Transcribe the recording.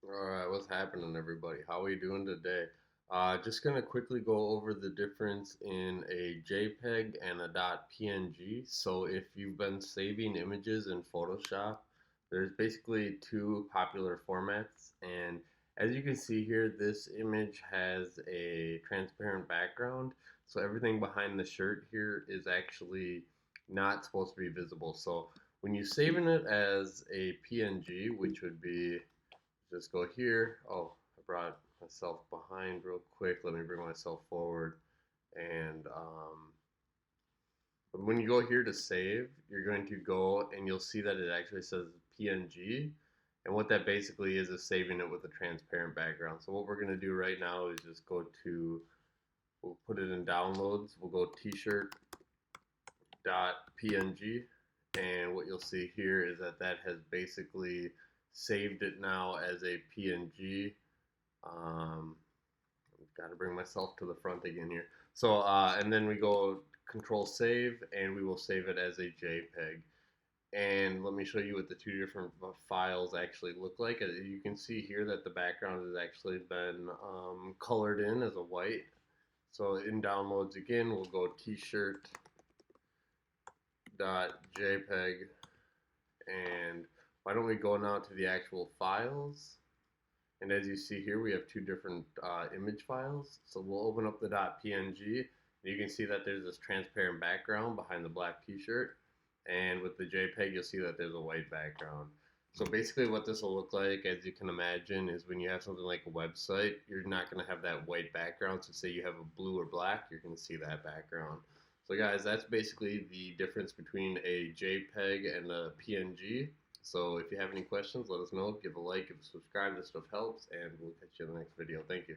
Alright, what's happening everybody? How are you doing today? Just gonna quickly go over the difference in a JPEG and a .png. So if you've been saving images in Photoshop, there's basically two popular formats, and as you can see here, this image has a transparent background, so everything behind the shirt here is actually not supposed to be visible. So when you're saving it as a PNG, which would be just go here. Oh, I brought myself behind real quick. Let me bring myself forward. And but when you go here to save, you're going to go and you'll see that it actually says PNG. And what that basically is saving it with a transparent background. So what we're going to do right now is just go to, we'll put it in downloads. We'll go t-shirt.png. And what you'll see here is that that has basically saved it now as a PNG. Um, Got to bring myself to the front again here. So, and then we go Control Save, and we will save it as a JPEG. And let me show you what the two different files actually look like. You can see here that the background has actually been colored in as a white. So in downloads again, we'll go t-shirt.jpg, and why don't we go now to the actual files? And as you see here, we have two different image files. So we'll open up the .png. And you can see that there's this transparent background behind the black t-shirt. And with the JPEG, you'll see that there's a white background. So basically what this will look like, as you can imagine, is when you have something like a website, you're not going to have that white background. So say you have a blue or black, you're going to see that background. So guys, that's basically the difference between a JPEG and a PNG. So if you have any questions, let us know. Give a like, give a subscribe. This stuff helps, and we'll catch you in the next video. Thank you.